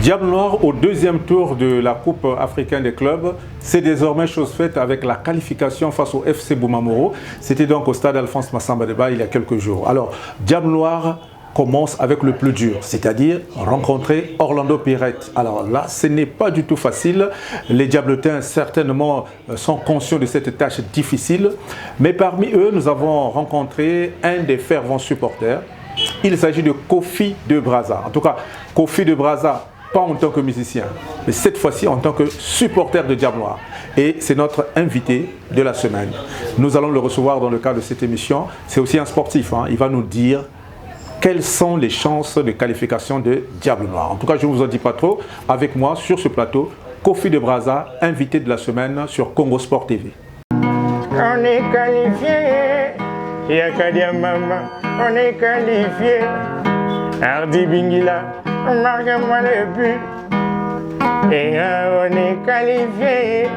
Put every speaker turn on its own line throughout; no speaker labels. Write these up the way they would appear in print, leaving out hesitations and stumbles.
Diable Noir au deuxième tour de la Coupe africaine des clubs, c'est désormais chose faite avec la qualification face au FC Boumamoro. C'était donc au stade Alphonse Massamba Débat il y a quelques jours. Alors, Diable Noir commence avec le plus dur, c'est-à-dire rencontrer Orlando Pirates. Alors là, ce n'est pas du tout facile. Les Diabletins certainement sont conscients de cette tâche difficile. Mais parmi eux, nous avons rencontré un des fervents supporters. Il s'agit de Kofi de Braza. En tout cas, Kofi de Braza, pas en tant que musicien, mais cette fois-ci en tant que supporter de Diable Noir. Et c'est notre invité de la semaine. Nous allons le recevoir dans le cadre de cette émission. C'est aussi un sportif, hein. Il va nous dire quelles sont les chances de qualification de Diable Noir. En tout cas, je ne vous en dis pas trop. Avec moi, sur ce plateau, Kofi de Braza, invité de la semaine sur Congo Sport TV.
On est qualifié, il y a qu'à dire maman, on est qualifié. Hardy Bingila, marque-moi le but. Et on est qualifié.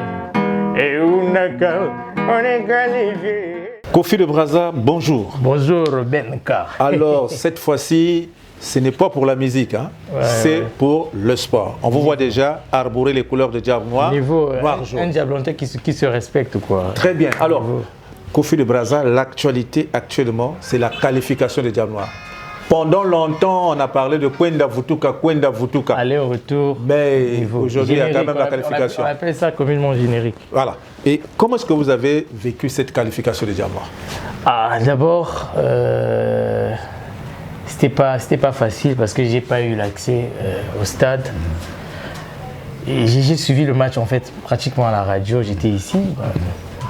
Et Unaka, on est qualifié.
Kofi de Braza, bonjour.
Bonjour Benka.
Alors, cette fois-ci, ce n'est pas pour la musique, hein? C'est pour le sport. On vous voit déjà arborer les couleurs de Diable Noir.
Niveau, un diablantin qui se respecte, quoi.
Très bien. Alors, Kofi de Braza, l'actualité actuellement, c'est la qualification de Diable Noir. Pendant longtemps, on a parlé de Kwenda Vutuka.
Aller-retour.
Mais aujourd'hui, il y a quand même la qualification.
On appelle ça communément générique.
Voilà. Et comment est-ce que vous avez vécu cette qualification de Diable Noir?
Ah, d'abord, c'était pas facile parce que j'ai pas eu l'accès au stade. Et j'ai suivi le match en fait pratiquement à la radio. J'étais ici,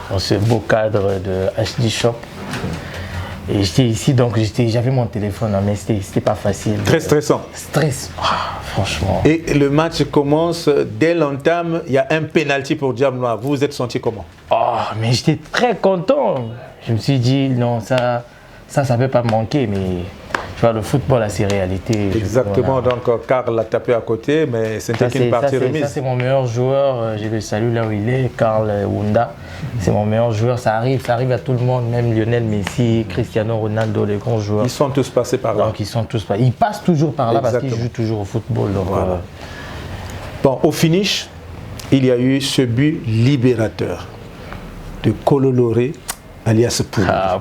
dans ce beau cadre de HD Shop. Et j'étais ici, donc j'avais mon téléphone, mais c'était pas facile.
Très stressant.
Stress, franchement.
Et le match commence, dès l'entame, il y a un penalty pour Diable Noir. Vous vous êtes senti comment?
Oh, mais j'étais très content. Je me suis dit, non, ça peut pas manquer, mais tu vois, le football a ses réalités.
Exactement, donc Karl l'a tapé à côté, mais c'était une partie remise.
Ça, c'est mon meilleur joueur. Je le salue là où il est, Karl Wunda. C'est mon meilleur joueur. Ça arrive à tout le monde, même Lionel Messi, Cristiano Ronaldo, les grands joueurs.
Ils sont tous passés par là.
Donc, ils passent toujours par là. Exactement. Parce qu'ils jouent toujours au football. Donc,
voilà. Bon, au finish, il y a eu ce but libérateur de Kololoré, alias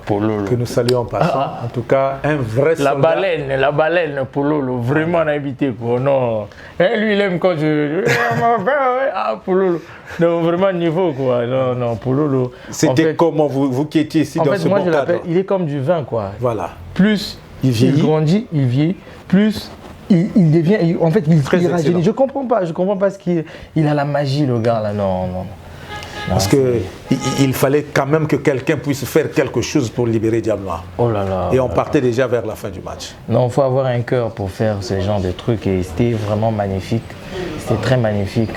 Poulolo, que nous saluons en passant. En tout cas, un vrai soldat.
La baleine, Poulolo, vraiment on a invité, quoi. Non. Et lui, il aime quand je... Poulolo. Non, vraiment niveau, quoi. Non, Poulolo.
C'était comment vous qui étiez ici dans ce bon cadre? En fait, moi, je l'appelle,
il est comme du vin, quoi.
Voilà.
Plus il grandit, il vieillit, plus... Il devient... En fait, il rajeunit. Je comprends pas ce qu'il a la magie, le gars, là. Non.
Parce qu'il fallait quand même que quelqu'un puisse faire quelque chose pour libérer Diable Noir.
Oh là là.
Et on partait déjà vers la fin du match.
Non, il faut avoir un cœur pour faire ce genre de trucs. Et c'était vraiment magnifique. C'était très magnifique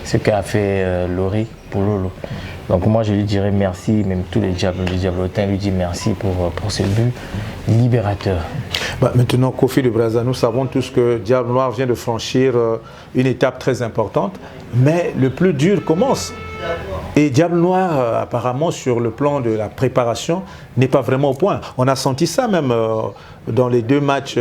ce qu'a fait Lori Poulolo. Donc moi, je lui dirais merci. Même tous les diablotins lui disent merci pour ce but libérateur.
Maintenant, Kofi de Braza, nous savons tous que Diable Noir vient de franchir une étape très importante. Mais le plus dur commence. Et Diable Noir, apparemment, sur le plan de la préparation, n'est pas vraiment au point. On a senti ça même dans les deux matchs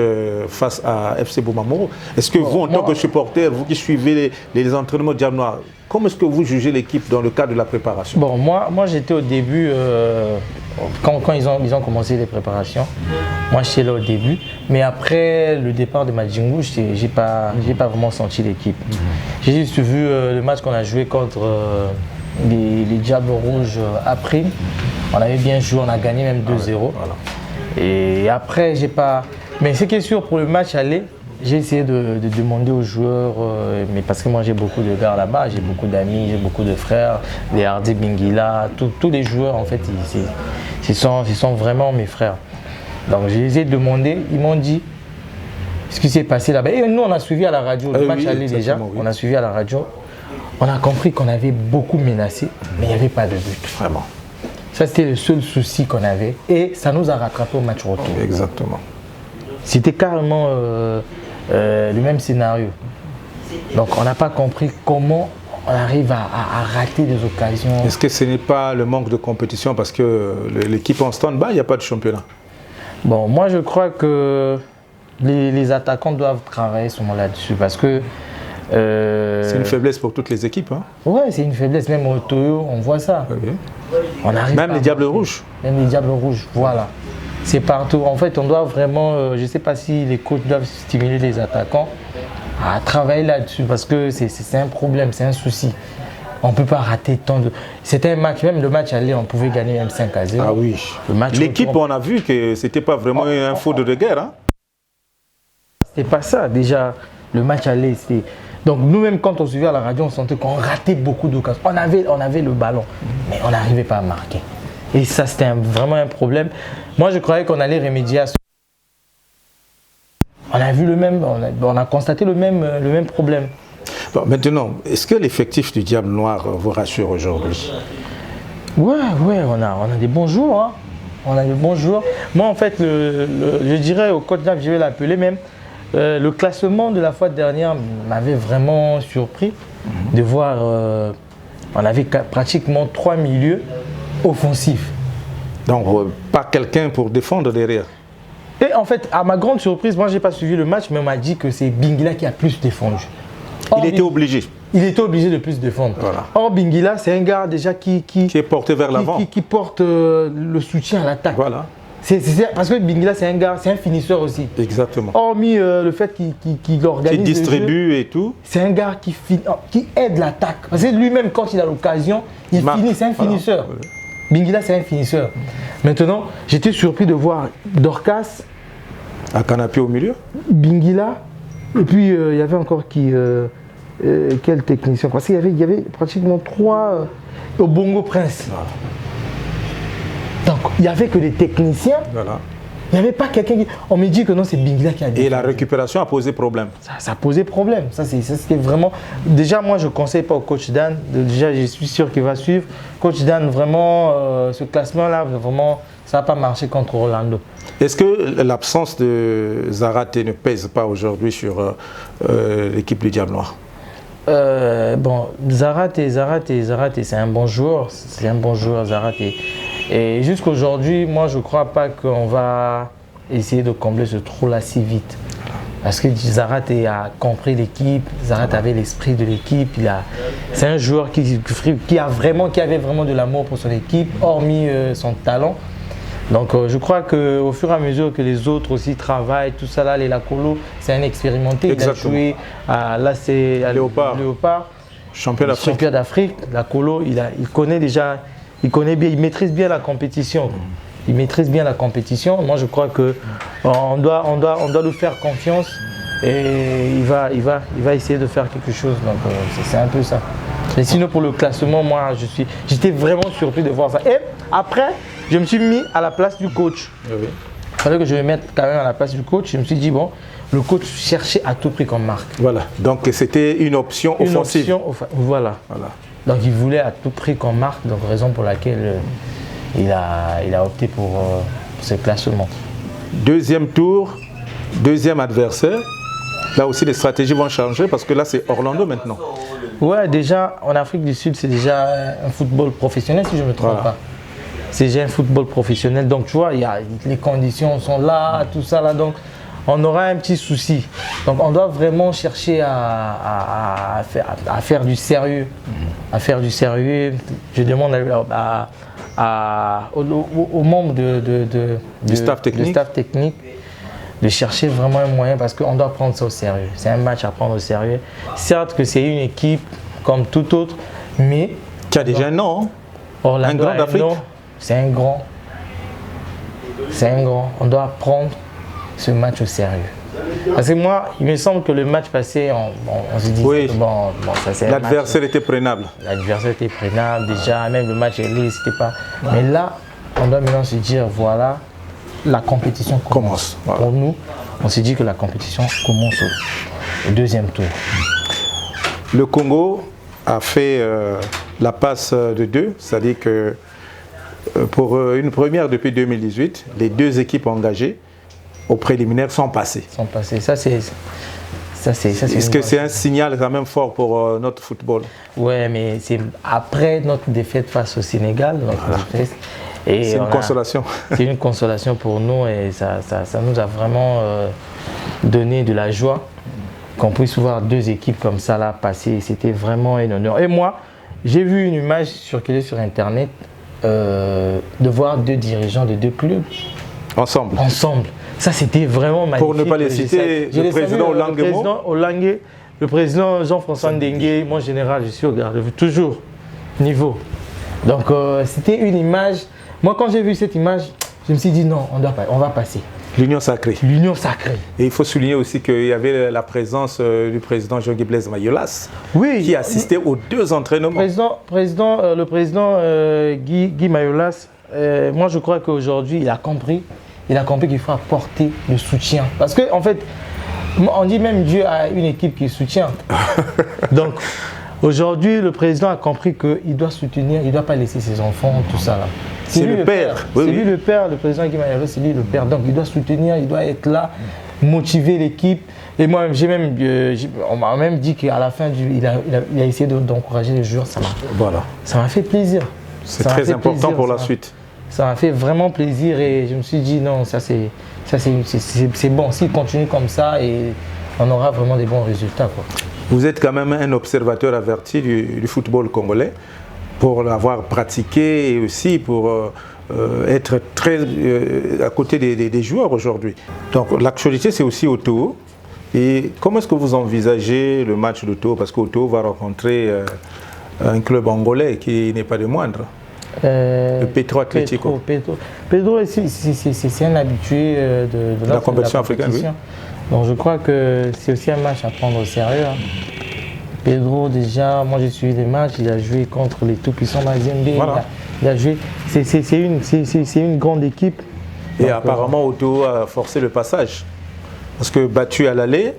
face à FC Boumamoro. Est-ce que vous, en tant que supporter, vous qui suivez les entraînements de Diable Noir, comment est-ce que vous jugez l'équipe dans le cadre de la préparation?
Bon, moi j'étais au début, quand ils ont commencé les préparations, moi j'étais là au début. Mais après le départ de Majingu, j'ai pas vraiment senti l'équipe. J'ai juste vu le match qu'on a joué contre... les Diables Rouges à Prime. On avait bien joué, on a gagné même 2-0. Voilà. Et après, j'ai pas... Mais ce qui est sûr, pour le match aller, j'ai essayé de demander aux joueurs, mais parce que moi j'ai beaucoup de gars là-bas, j'ai beaucoup d'amis, j'ai beaucoup de frères, les Hardy Bingila, tous les joueurs en fait, ils sont vraiment mes frères. Donc j'ai essayé de demander, ils m'ont dit ce qui s'est passé là-bas. Et nous on a suivi à la radio, le match aller déjà, on a suivi à la radio. On a compris qu'on avait beaucoup menacé, mais il n'y avait pas de but.
Vraiment.
Ça, c'était le seul souci qu'on avait. Et ça nous a rattrapé au match retour.
Exactement.
C'était carrément le même scénario. Donc, on n'a pas compris comment on arrive à rater des occasions.
Est-ce que ce n'est pas le manque de compétition parce que l'équipe en stand-by, il n'y a pas de championnat?
Bon, moi, je crois que les attaquants doivent travailler là-dessus parce que
C'est une faiblesse pour toutes les équipes. Hein.
Ouais, c'est une faiblesse. Même au Toyo, on voit ça.
Okay.
On arrive
même les Diables Rouges.
Même les Diables Rouges, voilà. C'est partout. En fait, on doit vraiment, je ne sais pas si les coachs doivent stimuler les attaquants à travailler là-dessus parce que c'est un problème, c'est un souci. On ne peut pas rater tant de... C'était un match, même le match aller, on pouvait gagner même 5-0.
Ah oui. L'équipe, on a vu que ce n'était pas vraiment un faux de guerre. Hein?
C'était pas ça. Déjà, le match aller, c'était... Donc nous-mêmes, quand on suivait à la radio, on sentait qu'on ratait beaucoup d'occasions. On avait le ballon, mais on n'arrivait pas à marquer. Et ça, c'était vraiment un problème. Moi, je croyais qu'on allait remédier à ça. On a vu le même, on a constaté le même problème.
Bon, maintenant, est-ce que l'effectif du Diable Noir vous rassure aujourd'hui?
Ouais, on a des bons jours. Hein. On a des bons jours. Moi, en fait, je dirais au coach, je vais l'appeler même, le classement de la fois dernière m'avait vraiment surpris de voir, on avait pratiquement 3 milieux offensifs. Donc,
pas quelqu'un pour défendre derrière.
Et en fait, à ma grande surprise, moi, je n'ai pas suivi le match, mais on m'a dit que c'est Bingila qui a plus défendu.
Il était obligé.
Il était obligé de plus défendre.
Voilà.
Or, Bingila, c'est un gars déjà qui
est porté vers l'avant.
Qui porte le soutien à l'attaque.
Voilà.
Parce que Bingila, c'est un gars, c'est un finisseur aussi.
Exactement.
Hormis le fait qu'il organise.
Qui distribue et tout.
C'est un gars qui aide l'attaque. Parce que lui-même, quand il a l'occasion, il finit. C'est un finisseur. Voilà. Bingila, c'est un finisseur. Maintenant, j'étais surpris de voir Dorcas.
À Canapé au milieu.
Bingila. Et puis, il y avait encore qui. Quel technicien? Parce qu'il y avait pratiquement 3 au Bongo Prince. Voilà. Donc, il n'y avait que des techniciens. Voilà. Il n'y avait pas quelqu'un qui... On me dit que non, c'est Bingila qui a dit.
Et la récupération a posé problème.
Ça a posé problème. Ça, c'était vraiment... Déjà, moi, je ne conseille pas au coach Dan. Déjà, je suis sûr qu'il va suivre. Coach Dan, vraiment, ce classement-là, vraiment, ça n'a pas marché contre Orlando.
Est-ce que l'absence de Zarate ne pèse pas aujourd'hui sur l'équipe du Diable Noir?
Bon, Zarate, c'est un bon joueur. C'est un bon joueur, Zarate. Et jusqu'aujourd'hui, moi, je ne crois pas qu'on va essayer de combler ce trou-là si vite. Parce que Zarate a compris l'équipe, Zarate avait l'esprit de l'équipe. C'est un joueur qui avait vraiment de l'amour pour son équipe, hormis son talent. Donc, je crois qu'au fur et à mesure que les autres aussi travaillent, tout ça là, les Lacolo, c'est un expérimenté.
Exactement.
Il a joué à Léopard,
champion
d'Afrique. Lacolo, il connaît déjà. Il connaît bien, il maîtrise bien la compétition. Il maîtrise bien la compétition. Moi, je crois qu'on doit lui faire confiance et il va essayer de faire quelque chose. Donc, c'est un peu ça. Et sinon, pour le classement, moi, j'étais vraiment surpris de voir ça. Et après, je me suis mis à la place du coach.
Oui.
Il fallait que je me mette quand même à la place du coach. Je me suis dit, bon, le coach cherchait à tout prix qu'on marque.
Voilà. Donc, c'était une option offensive.
Voilà. Donc il voulait à tout prix qu'on marque, donc raison pour laquelle il a opté pour ce classement.
Deuxième tour, deuxième adversaire. Là aussi les stratégies vont changer parce que là c'est Orlando maintenant.
Ouais, déjà en Afrique du Sud c'est déjà un football professionnel si je ne me trompe pas. C'est déjà un football professionnel, donc tu vois, les conditions sont là, tout ça là, donc on aura un petit souci. Donc on doit vraiment chercher à faire du sérieux. À faire du sérieux. Je demande aux membres du
staff
technique de chercher vraiment un moyen parce qu'on doit prendre ça au sérieux. C'est un match à prendre au sérieux. Certes que c'est une équipe comme tout autre, mais...
Tu as déjà un nom,
Orlando,
un grand d'Afrique.
C'est un grand. C'est un grand. On doit prendre ce match au sérieux. Parce que moi, il me semble que le match passé, on se disait que bon, ça c'est
l'adversaire était prenable.
L'adversaire était prenable déjà, même le match c'était pas. Mais là, on doit maintenant se dire voilà, la compétition commence. Voilà. Pour nous, on s'est dit que la compétition commence au deuxième tour.
Le Congo a fait la passe de 2, c'est-à-dire que pour une première depuis 2018, les 2 équipes engagées aux préliminaires sont passées.
Ça, c'est
Est-ce que c'est un signal quand même fort pour notre football?
Oui, mais c'est après notre défaite face au Sénégal.
C'est une consolation.
C'est une consolation pour nous et ça nous a vraiment donné de la joie. qu'on puisse voir deux équipes comme ça là passer, c'était vraiment un honneur. Et moi, j'ai vu une image circuler sur Internet de voir deux dirigeants de deux clubs
ensemble.
Ça, c'était vraiment magnifique.
Pour ne pas les citer, le président
Olangue, le président Jean-François Ndengue, mon général, je suis au garde-à-vue, toujours niveau. Donc, c'était une image. Moi, quand j'ai vu cette image, je me suis dit non, on va passer.
L'union sacrée.
L'union sacrée.
Et il faut souligner aussi qu'il y avait la présence du président Jean-Guy Blaise Mayolas,
oui,
qui assistait aux deux entraînements.
Le président Guy Mayolas, moi je crois qu'aujourd'hui il a compris qu'il faut apporter le soutien. Parce qu'en fait, on dit même Dieu a une équipe qui soutient. Donc aujourd'hui, le président a compris qu'il doit soutenir, il ne doit pas laisser ses enfants, tout ça là.
C'est lui le père.
C'est lui le père, le président Guy Mayolas, c'est lui le père. Donc il doit soutenir, il doit être là, motiver l'équipe. Et moi, on m'a même dit qu'à la fin, il a essayé d'encourager les joueurs. Ça m'a fait plaisir.
C'est très important pour la suite.
Ça m'a fait vraiment plaisir et je me suis dit non, ça c'est bon. S'il continue comme ça, et on aura vraiment des bons résultats, quoi.
Vous êtes quand même un observateur averti du football congolais, pour l'avoir pratiqué et aussi pour être très à côté des joueurs aujourd'hui. Donc l'actualité, c'est aussi au Togo. Et comment est-ce que vous envisagez le match de Togo? Parce qu'au Togo va rencontrer un club qui n'est pas le moindre. Le Petro Atlético.
Pedro, c'est un habitué de la compétition africaine. Oui. Donc je crois que c'est aussi un match à prendre au sérieux. Pedro, déjà, moi j'ai suivi les matchs, il a joué contre les tout-puissants Mazembe. Voilà. Il a joué. C'est une grande équipe.
Et donc, apparemment, Otto a forcé le passage. Parce que battu à l'aller,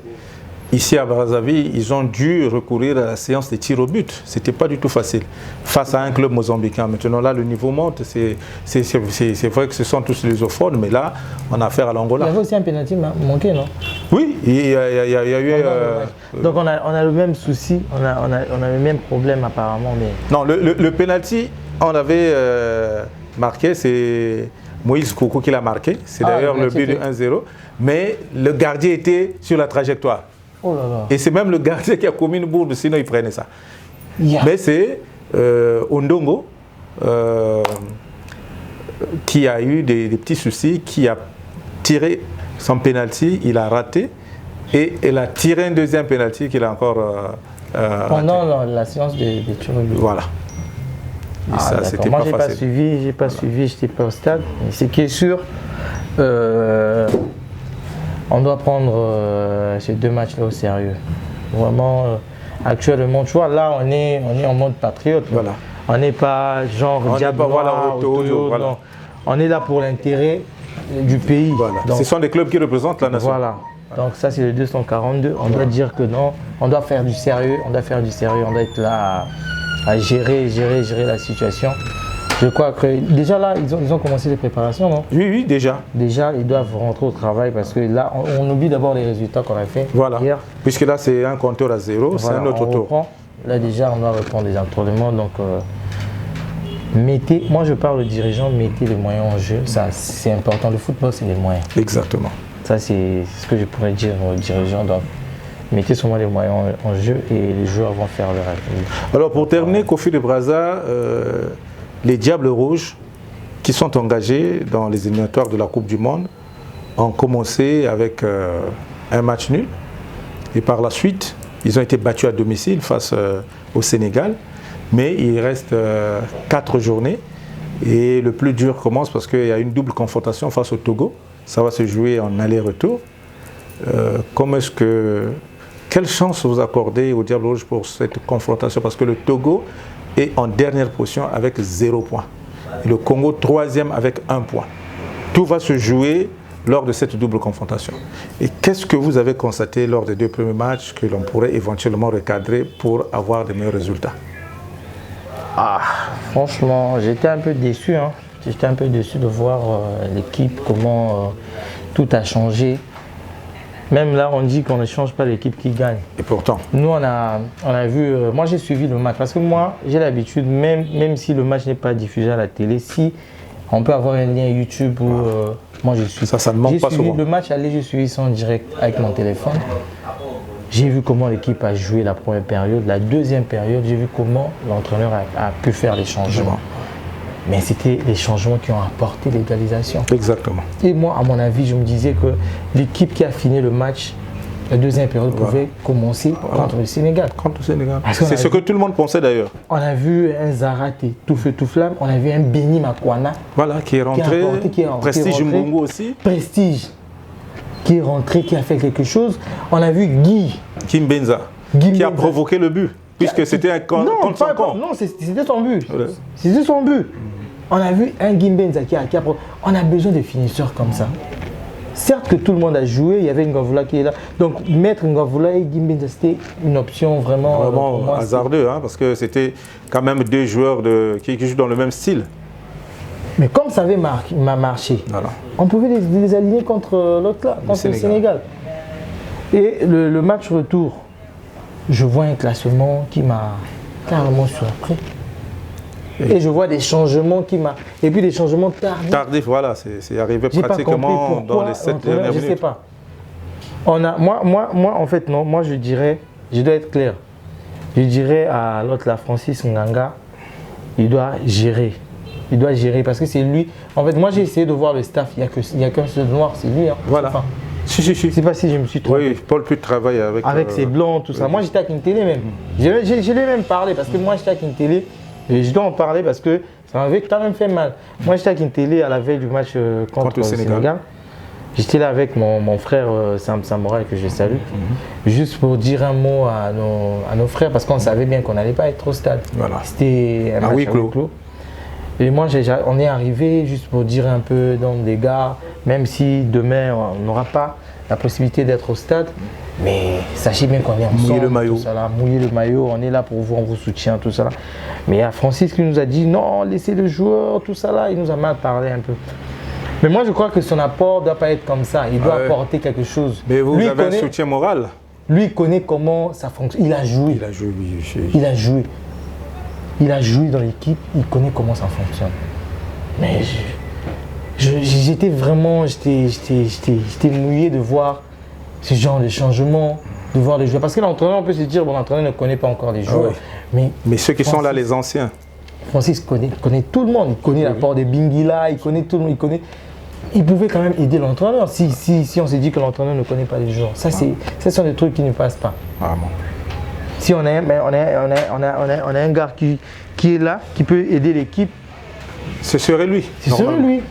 ici à Brazzaville, ils ont dû recourir à la séance des tirs au but. Ce n'était pas du tout facile. Face à un club mozambicain. Maintenant, là, le niveau monte. C'est vrai que ce sont tous les lusophones, mais là, on a affaire à l'Angola.
Il y avait aussi un pénalty manqué, non?
Oui, il y a eu...
Donc, on a le même souci, on a le même problème apparemment. Mais...
Non, le pénalty, on avait marqué, c'est Moïse Koko qui l'a marqué. C'est d'ailleurs le but de 1-0. Mais le gardien était sur la trajectoire.
Oh là là.
Et c'est même le gardien qui a commis une bourde, sinon il prenait ça. Yeah. Mais c'est Ondongo qui a eu des petits soucis, qui a tiré son penalty, il a raté, et il a tiré un deuxième penalty qu'il a encore
pendant la séance des tirs au but.
Voilà. Et ça, c'était pas facile.
J'ai pas suivi, j'étais pas au stade. Mais ce qui est sûr, on doit prendre ces deux matchs-là au sérieux. Vraiment, actuellement, tu vois, là, on est en mode patriote. Voilà. On n'est pas genre diable noir, voilà. Non. On est là pour l'intérêt du pays.
Voilà.
Donc,
ce sont des clubs qui représentent la nation.
Voilà. Donc ça, c'est le 242. On doit dire que non, on doit faire du sérieux, on doit être là à gérer la situation. Je crois que déjà là, ils ont commencé les préparations, non?
Oui, déjà.
Déjà, ils doivent rentrer au travail parce que là, on oublie d'abord les résultats qu'on a fait hier.
Puisque là, c'est un compteur à 0, voilà, c'est un autre tour.
Là, déjà, on doit reprendre les entraînements. Donc, moi, je parle aux dirigeants, mettez les moyens en jeu. Ça, c'est important. Le football, c'est les moyens.
Exactement.
Ça, c'est ce que je pourrais dire aux dirigeants. Donc, mettez seulement les moyens en jeu et les joueurs vont faire leur avis.
Alors, pour terminer, Kofi de Brazza, les Diables Rouges qui sont engagés dans les éliminatoires de la Coupe du Monde ont commencé avec un match nul. Et par la suite, ils ont été battus à domicile face au Sénégal. Mais il reste 4 journées. Et le plus dur commence parce qu'il y a une double confrontation face au Togo. Ça va se jouer en aller-retour. Quelle chance vous accordez aux Diables Rouges pour cette confrontation? Parce que le Togo est en dernière position avec 0 point. Et le Congo 3e avec 1 point. Tout va se jouer lors de cette double confrontation. Et qu'est-ce que vous avez constaté lors des 2 premiers matchs que l'on pourrait éventuellement recadrer pour avoir de meilleurs résultats?
Franchement, j'étais un peu déçu. J'étais un peu déçu de voir l'équipe, comment tout a changé. Même là, on dit qu'on ne change pas l'équipe qui gagne.
Et pourtant?
Nous, on a vu... moi, j'ai suivi le match. Parce que moi, j'ai l'habitude, même si le match n'est pas diffusé à la télé, si on peut avoir un lien YouTube où moi, je suis...
Ça ne manque pas souvent.
Le match aller, j'ai suivi ça en direct avec mon téléphone. J'ai vu comment l'équipe a joué la première période. La deuxième période, j'ai vu comment l'entraîneur a pu faire les changements. Mais c'était les changements qui ont apporté l'égalisation.
Exactement.
Et moi, à mon avis, je me disais que l'équipe qui a fini le match, la deuxième période pouvait commencer contre le Sénégal.
Contre le Sénégal. C'est ce que tout le monde pensait d'ailleurs.
On a vu un Zaraté, tout feu, tout flamme. On a vu un Béni Makwana.
Voilà, qui est rentré. Prestige Mbongo aussi.
Prestige, qui est rentré, qui a fait quelque chose. On a vu Guy.
Kimbenza, qui a provoqué le but, puisque c'était un contre son camp.
Non, c'était son but. Ouais. C'était son but. On a vu un Gimbenza qui a on a besoin de finisseurs comme ça. Certes que tout le monde a joué, il y avait Ngavoula qui est là. Donc mettre Ngavoula et Gimbenza, c'était une option vraiment
hasardeuse, hein, parce que c'était quand même deux joueurs qui jouent dans le même style.
Mais comme ça avait marché, voilà. On pouvait les aligner contre l'autre là, contre le Sénégal. Et le match retour, je vois un classement qui m'a carrément surpris. Et je vois des changements et puis des changements tardifs.
Tardifs, voilà, c'est arrivé pratiquement dans les 7 dernières minutes.
Je ne sais pas. Moi, en fait, non. Moi, je dirais, je dois être clair. Je dirais à l'autre, la Francis Nganga, il doit gérer. Il doit gérer parce que c'est lui. En fait, moi, j'ai essayé de voir le staff. Il n'y a qu'un seul noir, c'est lui. Hein.
Voilà.
Enfin, je ne sais pas si je me suis trompé.
Oui, Paul Put travaille avec
ses blancs, tout ça. Moi, j'étais à Kintélé même. Je l'ai même parlé parce que moi, j'étais à Kintélé. Et je dois en parler parce que ça m'avait quand même fait mal. Moi, j'étais à Kintélé à la veille du match contre le Sénégal. J'étais là avec mon frère Sam Samouraï que je salue. Juste pour dire un mot à nos frères parce qu'on savait bien qu'on n'allait pas être au stade. Voilà. C'était un match à huis clos. Et moi, on est arrivé juste pour dire un peu, donc les gars, même si demain on n'aura pas la possibilité d'être au stade, mais sachez bien qu'on est ensemble.
Mouiller le maillot.
Tout ça là, mouiller le maillot, on est là pour vous, on vous soutient, tout ça là. Mais il y a Francis qui nous a dit non, laissez le joueur, tout ça là, il nous a mal parlé un peu. Mais moi je crois que son apport ne doit pas être comme ça, il doit apporter quelque chose.
Mais vous avez un soutien moral.
Lui il connaît comment ça fonctionne, il a joué.
Il a joué, oui.
Il a joué. Il a joué dans l'équipe, il connaît comment ça fonctionne. Mais j'étais vraiment, j'étais mouillé de voir ce genre de changement, de voir les joueurs. Parce que l'entraîneur, on peut se dire, bon, l'entraîneur ne connaît pas encore les joueurs.
Mais ceux qui sont là, les anciens.
Francis connaît tout le monde. Il connaît l'apport de Bingila, il connaît tout le monde. Il pouvait quand même aider l'entraîneur si on s'est dit que l'entraîneur ne connaît pas les joueurs. Ça, ce sont des trucs qui ne passent pas. Ah bon. Si on a un gars qui est là, qui peut aider l'équipe.
Ce serait lui.
Ce serait lui.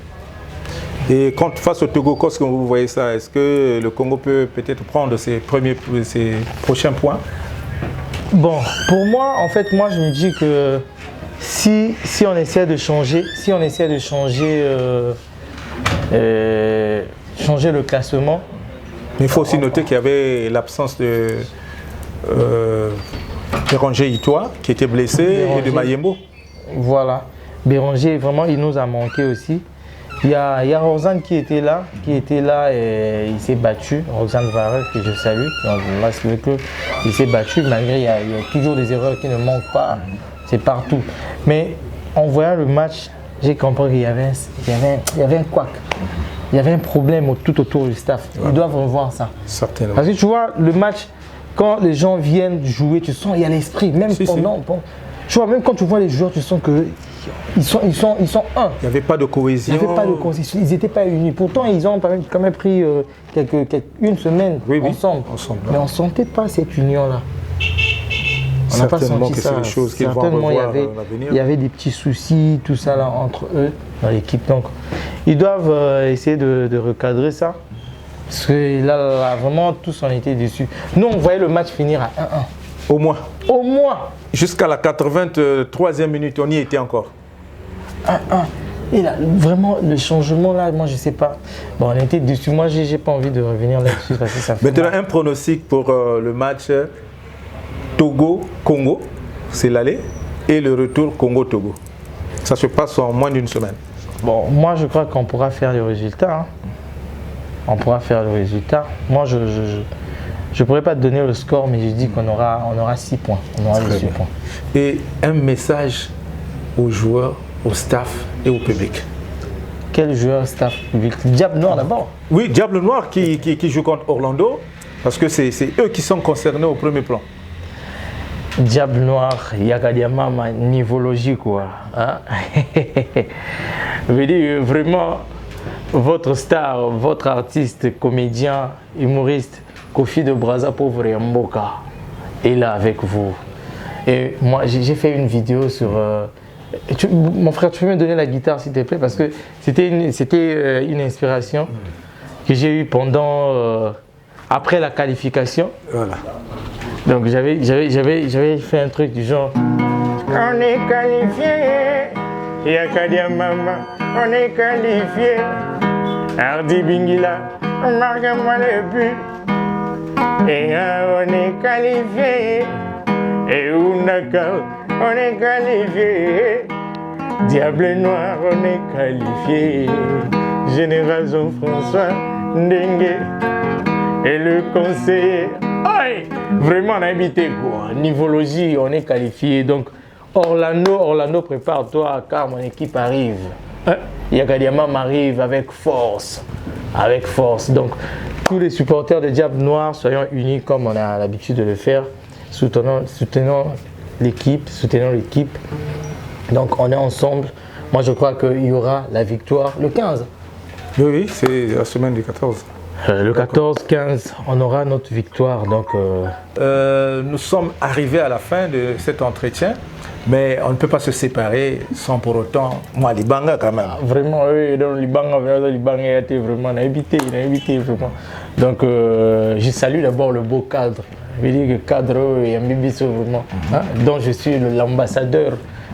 Et face au Togo, quand vous voyez ça, est-ce que le Congo peut peut-être prendre ses prochains points?
Bon, pour moi, en fait, moi je me dis que si on essaie de changer, changer le classement.
Mais il faut aussi noter qu'il y avait l'absence de Béranger Itoa qui était blessé et de Mayembo.
Voilà. Béranger, vraiment, il nous a manqué aussi. Il y a Rosanne qui était là et il s'est battu. Rosanne Varel, que je salue, il s'est battu malgré il y a toujours des erreurs qui ne manquent pas. C'est partout. Mais en voyant le match, j'ai compris qu'il y avait un couac. Il y avait un problème tout autour du staff. Ils doivent revoir ça.
Certainement.
Parce que tu vois, le match, quand les gens viennent jouer, tu sens il y a l'esprit. Même pendant. Tu vois, même quand tu vois les joueurs, tu sens que ils sont un.
Il n'y avait pas de cohésion.
Il n'y avait pas de cohésion. Ils n'étaient pas unis. Pourtant, ils ont quand même pris une semaine ensemble. Mais on ne sentait pas cette union-là. On n'a pas senti ça.
C'est des choses qu'ils vont revoir
il y avait des petits soucis, tout ça là, entre eux, dans l'équipe. Donc, ils doivent essayer de recadrer ça. Parce que là, vraiment, tous on était déçus. Nous, on voyait le match finir à 1-1.
Au moins.
Au moins.
Jusqu'à la 83e minute, on y était encore.
1-1. Et là, vraiment, le changement là, moi je sais pas. Bon, on était déçus. Moi, j'ai pas envie de revenir là-dessus parce que ça fait.
Maintenant, un pronostic pour le match Togo-Congo, c'est l'aller, et le retour Congo-Togo. Ça se passe en moins d'une semaine.
Bon, moi je crois qu'on pourra faire le résultat. Hein. On pourra faire le résultat. Moi, je ne pourrais pas te donner le score, mais je dis qu'on aura 6 points. On aura les 6 points.
Et un message aux joueurs, au staff et au public.
Quel joueur, staff, public? Diable Noir d'abord.
Oui, Diable Noir qui joue contre Orlando. Parce que c'est eux qui sont concernés au premier plan.
Diable Noir, Yakadiamama, nivologie quoi. Hein? Je veux dire, vraiment, votre star, votre artiste, comédien, humoriste, Kofi de Brazza Pauvre et Mboka est là avec vous. Et moi, j'ai fait une vidéo sur... mon frère, tu peux me donner la guitare s'il te plaît? Parce que c'était une inspiration que j'ai eue pendant... après la qualification.
Voilà.
Donc j'avais fait un truc du genre... On est qualifié, Yakadiamama, on est qualifié. Hardy Bingila, marque-moi le but. Et on est qualifié. Et Unakal, on est qualifié. Diable Noir, on est qualifié. Général Jean-François Ndengue et le conseiller. Aïe, vraiment on a invité quoi. Nivologie, on est qualifié. Donc Orlando, prépare-toi car mon équipe arrive. Yakadiamam arrive avec force. Avec force. Donc tous les supporters de Diable Noir, soyons unis comme on a l'habitude de le faire. Soutenons l'équipe. Donc on est ensemble. Moi je crois qu'il y aura la victoire le 15.
Oui, c'est la semaine du 14.
Le 14-15, on aura notre victoire. Donc,
nous sommes arrivés à la fin de cet entretien, mais on ne peut pas se séparer sans pour autant, moi, Libanga quand même.
Vraiment, oui, dans Libanga, a été vraiment, on a évité vraiment. Donc, je salue d'abord le beau cadre. Je veux dire que cadre et Mbibiso vraiment, dont je suis l'ambassadeur,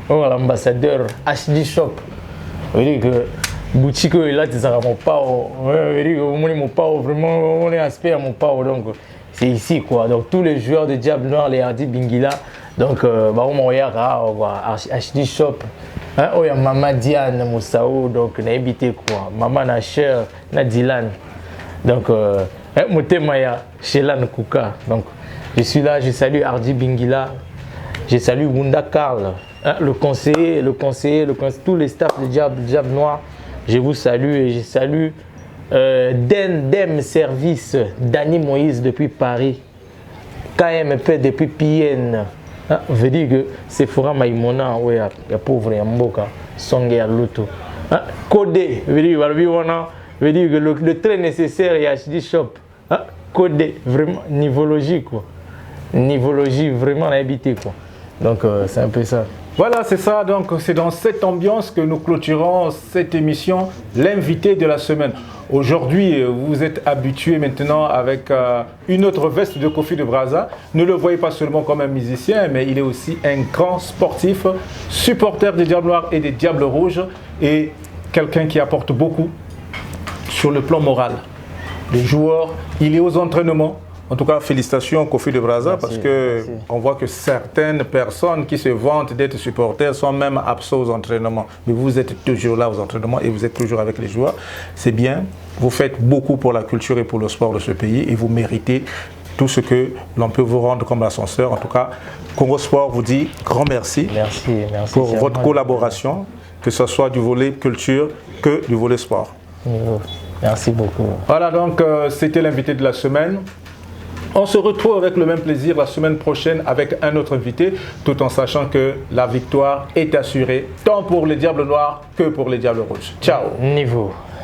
l'ambassadeur HD Shop. Je veux dire que boutique là tu seras mon pao, mon pao vraiment on est aspect à mon pao donc c'est ici quoi. Donc tous les joueurs de Diable Noir, les Hardy Bingila, donc bah on yara HD Shop, oh ya Maman Diane Moussao donc na habité quoi, Maman Nacher na Dylan, donc Motemaya Shelan Kuka. Donc je suis là, je salue Hardy Bingila, je salue Wunda Karl, le conseiller, tous les staffs de Diable Noir. Je vous salue et je salue Dem Service, Dani Moïse depuis Paris, KMP depuis PN. Veut dire que c'est Fora Maïmona, il y a pauvre Mboka, Songe à Luto. Codé, veut dire que le très nécessaire est HD Shop. Codé, vraiment, nivologie quoi. Nivologie, vraiment habité quoi. Donc c'est un peu ça.
Voilà, c'est ça. Donc, c'est dans cette ambiance que nous clôturons cette émission, l'invité de la semaine. Aujourd'hui, vous êtes habitués maintenant avec une autre veste de Kofi de Brazza. Ne le voyez pas seulement comme un musicien, mais il est aussi un grand sportif, supporter des Diables Noirs et des Diables Rouges et quelqu'un qui apporte beaucoup sur le plan moral. Les joueurs, il est aux entraînements. En tout cas, félicitations Kofi de Brazza, parce qu'on voit que certaines personnes qui se vantent d'être supporters sont même absents aux entraînements. Mais vous êtes toujours là aux entraînements et vous êtes toujours avec les joueurs. C'est bien, vous faites beaucoup pour la culture et pour le sport de ce pays et vous méritez tout ce que l'on peut vous rendre comme ascenseur. En tout cas, Congo Sport vous dit grand merci, pour votre collaboration, que ce soit du volet culture que du volet sport.
Merci beaucoup.
Voilà, donc c'était l'invité de la semaine. On se retrouve avec le même plaisir la semaine prochaine avec un autre invité, tout en sachant que la victoire est assurée, tant pour les Diables Noirs que pour les Diables Rouges. Ciao.
Niveau.